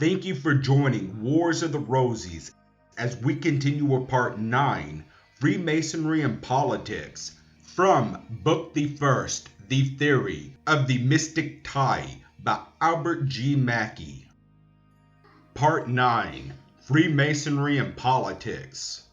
Thank you for joining Wars of the Rosies as we continue with Part 9, Freemasonry and Politics, from Book the First, The Theory of the Mystic Tie by Albert G. Mackey. Part 9, Freemasonry and Politics.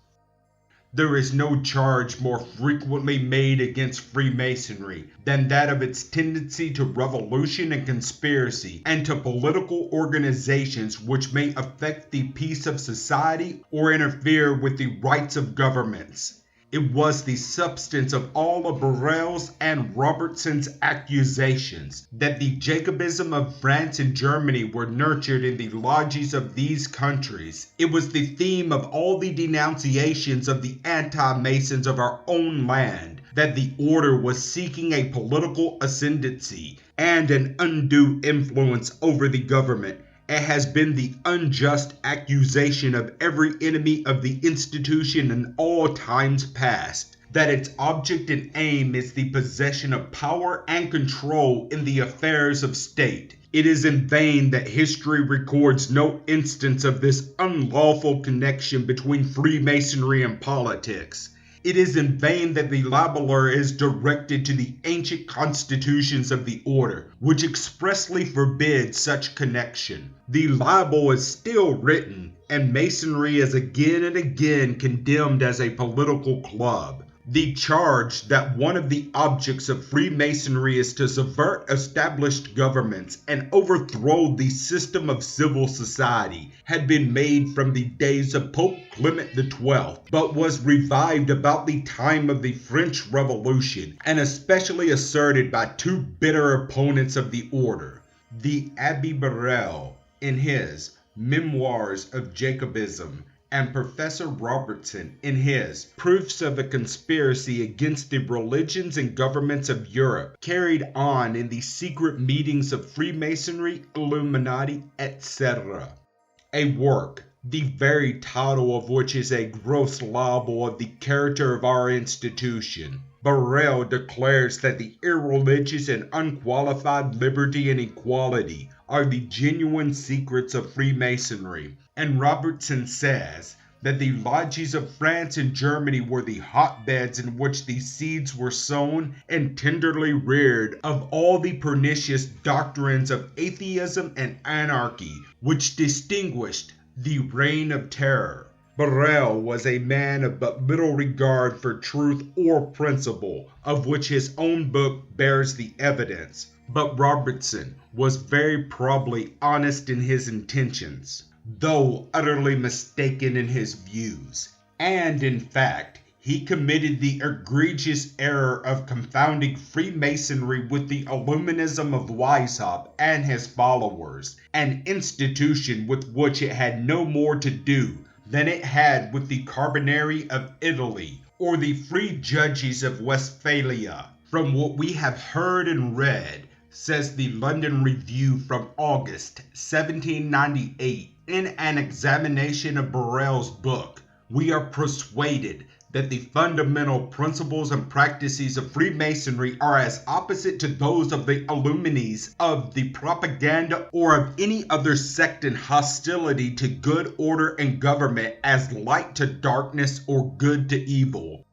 There is no charge more frequently made against Freemasonry than that of its tendency to revolution and conspiracy, and to political organizations which may affect the peace of society or interfere with the rights of governments. It was the substance of all of Borel's and Robertson's accusations that the Jacobinism of France and Germany were nurtured in the lodges of these countries. It was the theme of all the denunciations of the anti-Masons of our own land, that the order was seeking a political ascendancy and an undue influence over the government. It has been the unjust accusation of every enemy of the institution in all times past, that its object and aim is the possession of power and control in the affairs of state. It is in vain that history records no instance of this unlawful connection between Freemasonry and politics. It is in vain that the libeler is directed to the ancient constitutions of the order, which expressly forbid such connection. The libel is still written, and Masonry is again and again condemned as a political club. The charge that one of the objects of Freemasonry is to subvert established governments and overthrow the system of civil society had been made from the days of Pope Clement XII, but was revived about the time of the French Revolution, and especially asserted by two bitter opponents of the order. The Abbé Borel, in his Memoirs of Jacobinism, and Professor Robertson in his Proofs of a Conspiracy Against the Religions and Governments of Europe, carried on in the secret meetings of Freemasonry, Illuminati, etc. A work, the very title of which is a gross libel of the character of our institution. Borel declares that the irreligious and unqualified liberty and equality are the genuine secrets of Freemasonry, and Robertson says that the lodges of France and Germany were the hotbeds in which the seeds were sown and tenderly reared of all the pernicious doctrines of atheism and anarchy which distinguished the Reign of Terror. Borel was a man of but little regard for truth or principle, of which his own book bears the evidence, but Robertson was very probably honest in his intentions, though utterly mistaken in his views, and in fact, he committed the egregious error of confounding Freemasonry with the Illuminism of Weishaupt and his followers, an institution with which it had no more to do than it had with the Carbonari of Italy or the Free Judges of Westphalia. From what we have heard and read, says the London Review from August 1798, in an examination of Borel's book, we are persuaded that the fundamental principles and practices of Freemasonry are as opposite to those of the Illuminists, of the propaganda, or of any other sect in hostility to good order and government as light to darkness or good to evil.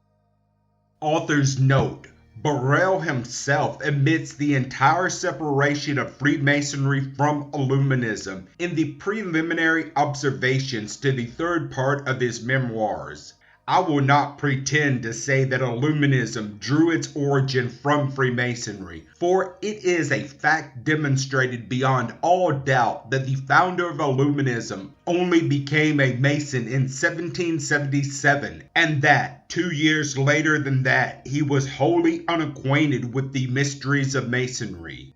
Author's note: Borel himself admits the entire separation of Freemasonry from Illuminism in the preliminary observations to the third part of his memoirs. I will not pretend to say that Illuminism drew its origin from Freemasonry, for it is a fact demonstrated beyond all doubt that the founder of Illuminism only became a Mason in 1777, and that 2 years later than that he was wholly unacquainted with the mysteries of Masonry.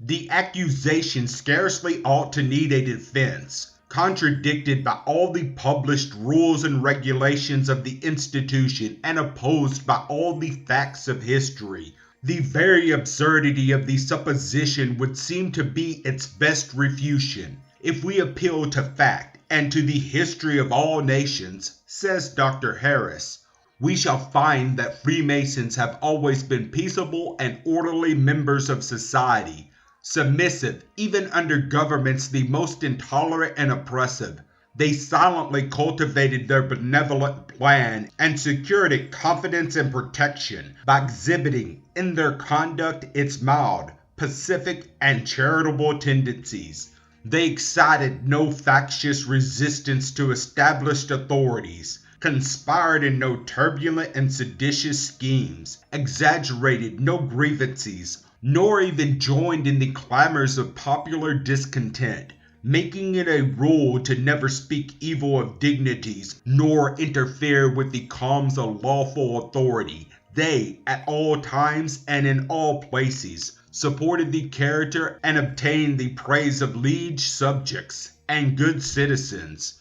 The accusation scarcely ought to need a defense, contradicted by all the published rules and regulations of the institution and opposed by all the facts of history. The very absurdity of the supposition would seem to be its best refutation. If we appeal to fact and to the history of all nations, says Dr. Harris, we shall find that Freemasons have always been peaceable and orderly members of society, Submissive, even under governments the most intolerant and oppressive, they silently cultivated their benevolent plan and secured it confidence and protection by exhibiting in their conduct its mild, pacific, and charitable tendencies. They excited no factious resistance to established authorities, conspired in no turbulent and seditious schemes, exaggerated no grievances, nor even joined in the clamors of popular discontent, making it a rule to never speak evil of dignities, nor interfere with the calms of lawful authority. They, at all times and in all places, supported the character and obtained the praise of liege subjects and good citizens.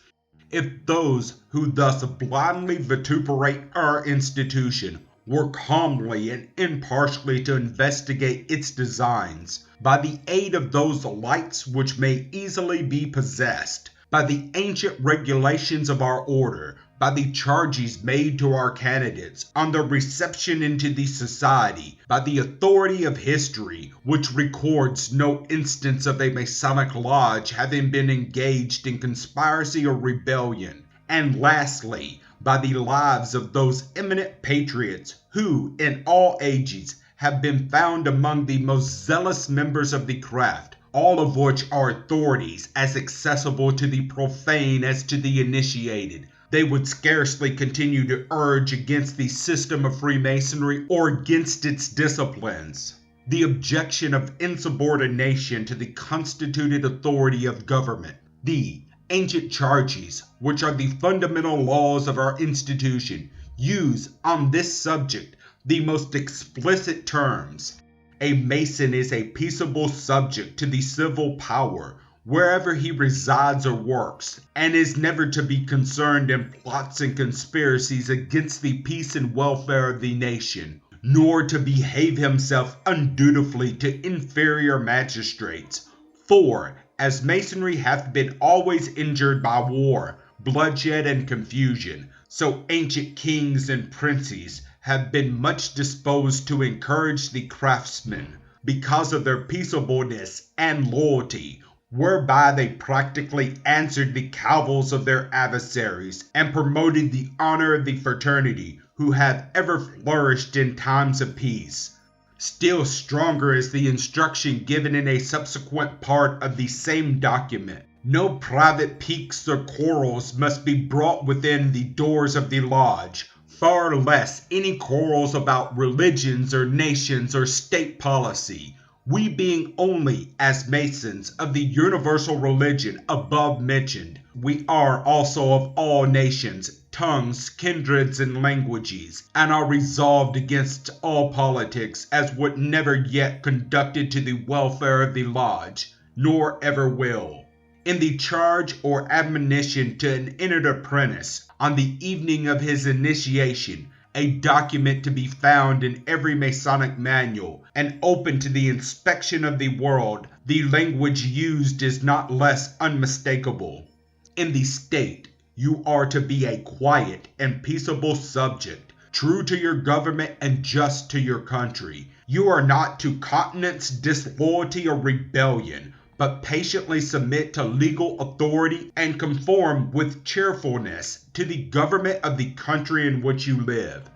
If those who thus blindly vituperate our institution work calmly and impartially to investigate its designs, by the aid of those lights which may easily be possessed, by the ancient regulations of our order, by the charges made to our candidates on their reception into the society, by the authority of history, which records no instance of a Masonic lodge having been engaged in conspiracy or rebellion, and lastly, by the lives of those eminent patriots who, in all ages, have been found among the most zealous members of the craft, all of which are authorities as accessible to the profane as to the initiated, they would scarcely continue to urge against the system of Freemasonry or against its disciplines the objection of insubordination to the constituted authority of government. The ancient charges, which are the fundamental laws of our institution, use on this subject the most explicit terms. A Mason is a peaceable subject to the civil power, wherever he resides or works, and is never to be concerned in plots and conspiracies against the peace and welfare of the nation, nor to behave himself undutifully to inferior magistrates. For, as Masonry hath been always injured by war, bloodshed, and confusion, so ancient kings and princes have been much disposed to encourage the craftsmen, because of their peaceableness and loyalty, whereby they practically answered the cavils of their adversaries and promoted the honor of the fraternity, who have ever flourished in times of peace. Still stronger is the instruction given in a subsequent part of the same document. No private piques or quarrels must be brought within the doors of the lodge, far less any quarrels about religions or nations or state policy. We being only, as Masons, of the universal religion above mentioned, we are also of all nations, tongues, kindreds, and languages, and are resolved against all politics as what never yet conducted to the welfare of the lodge, nor ever will. In the charge or admonition to an entered apprentice, on the evening of his initiation, a document to be found in every Masonic manual, and open to the inspection of the world, the language used is not less unmistakable. In the state, you are to be a quiet and peaceable subject, true to your government and just to your country. You are not to countenance disloyalty or rebellion, but patiently submit to legal authority and conform with cheerfulness to the government of the country in which you live.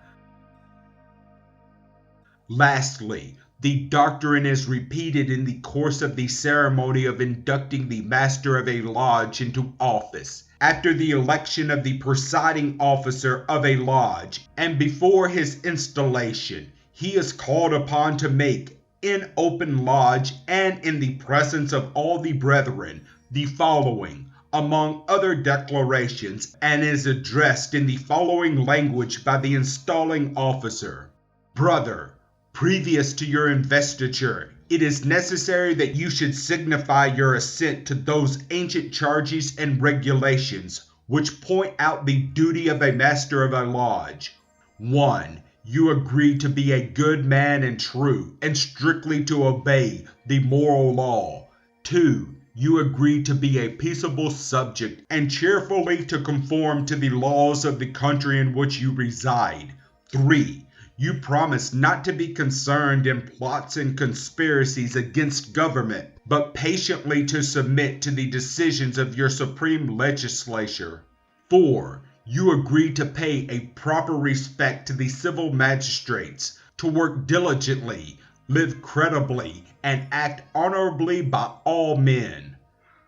Lastly, the doctrine is repeated in the course of the ceremony of inducting the master of a lodge into office, after the election of the presiding officer of a lodge, and before his installation. He is called upon to make, in open lodge and in the presence of all the brethren, the following, among other declarations, and is addressed in the following language by the installing officer. Brother, previous to your investiture, it is necessary that you should signify your assent to those ancient charges and regulations which point out the duty of a master of a lodge. 1. You agree to be a good man and true, and strictly to obey the moral law. 2. You agree to be a peaceable subject, and cheerfully to conform to the laws of the country in which you reside. 3. You promise not to be concerned in plots and conspiracies against government, but patiently to submit to the decisions of your supreme legislature. 4. You agree to pay a proper respect to the civil magistrates, to work diligently, live creditably, and act honorably by all men.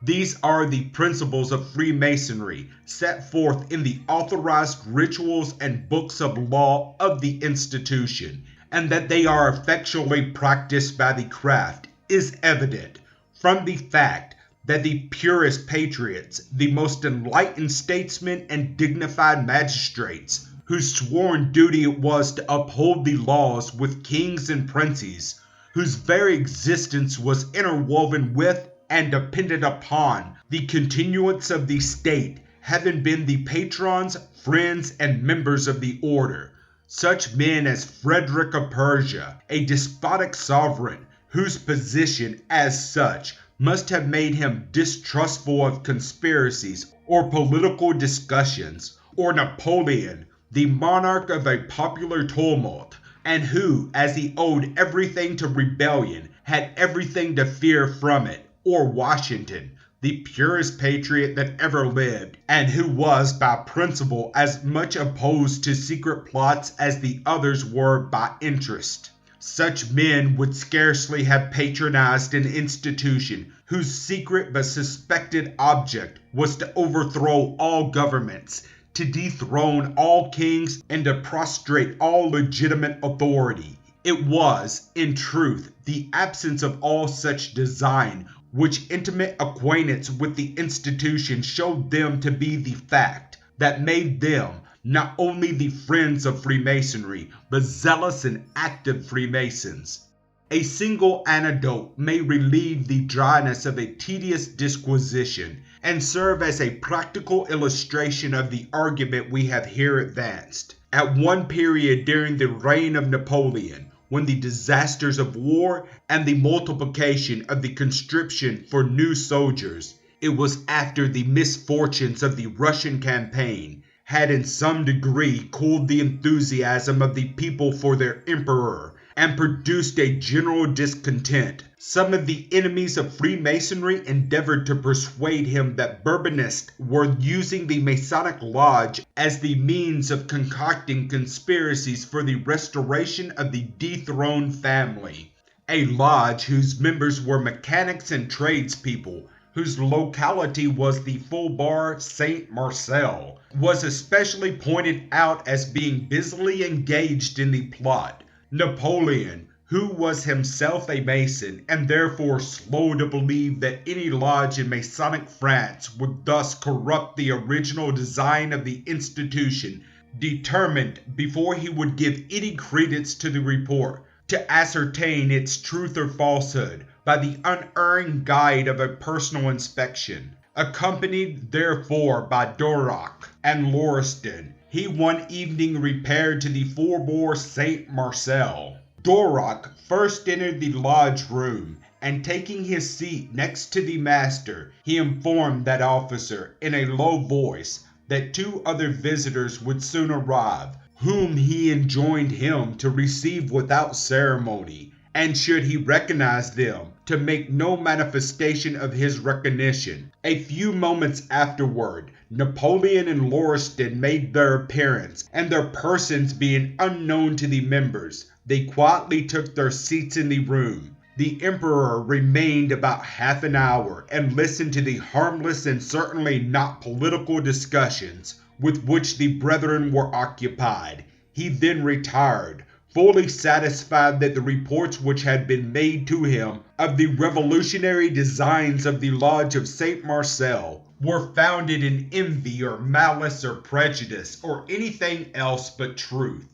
These are the principles of Freemasonry set forth in the authorized rituals and books of law of the institution, and that they are effectually practiced by the craft is evident from the fact that the purest patriots, the most enlightened statesmen and dignified magistrates, whose sworn duty it was to uphold the laws with kings and princes, whose very existence was interwoven with and depended upon the continuance of the state, having been the patrons, friends, and members of the order. Such men as Frederick of Persia, a despotic sovereign, whose position as such must have made him distrustful of conspiracies or political discussions, or Napoleon, the monarch of a popular tumult, and who, as he owed everything to rebellion, had everything to fear from it, or Washington, the purest patriot that ever lived, and who was by principle as much opposed to secret plots as the others were by interest. Such men would scarcely have patronized an institution whose secret but suspected object was to overthrow all governments, to dethrone all kings, and to prostrate all legitimate authority. It was, in truth, the absence of all such design which intimate acquaintance with the institution showed them to be the fact that made them not only the friends of Freemasonry, but zealous and active Freemasons. A single anecdote may relieve the dryness of a tedious disquisition, and serve as a practical illustration of the argument we have here advanced. At one period during the reign of Napoleon, when the disasters of war and the multiplication of the conscription for new soldiers, it was after the misfortunes of the Russian campaign, had in some degree cooled the enthusiasm of the people for their emperor, and produced a general discontent. Some of the enemies of Freemasonry endeavored to persuade him that Bourbonists were using the Masonic Lodge as the means of concocting conspiracies for the restoration of the dethroned family. A lodge whose members were mechanics and tradespeople, whose locality was the Faubourg Saint-Marcel, was especially pointed out as being busily engaged in the plot. Napoleon, who was himself a Mason and therefore slow to believe that any lodge in Masonic France would thus corrupt the original design of the institution, determined, before he would give any credence to the report, to ascertain its truth or falsehood by the unerring guide of a personal inspection. Accompanied therefore by Duroc and Lauriston, he one evening repaired to the Faubourg Saint-Marcel. Duroc first entered the lodge room, and taking his seat next to the master, he informed that officer in a low voice that 2 other visitors would soon arrive, whom he enjoined him to receive without ceremony, and should he recognize them, to make no manifestation of his recognition. A few moments afterward, Napoleon and Lauriston made their appearance, and their persons being unknown to the members, they quietly took their seats in the room. The emperor remained about half an hour and listened to the harmless and certainly not political discussions with which the brethren were occupied. He then retired, fully satisfied that the reports which had been made to him of the revolutionary designs of the Lodge of Saint-Marcel were founded in envy or malice or prejudice or anything else but truth.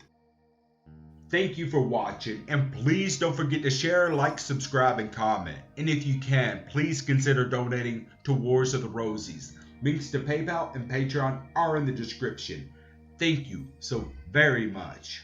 Thank you for watching, and please don't forget to share, like, subscribe, and comment. And if you can, please consider donating to Wars of the Rosies. Links to PayPal and Patreon are in the description. Thank you so very much.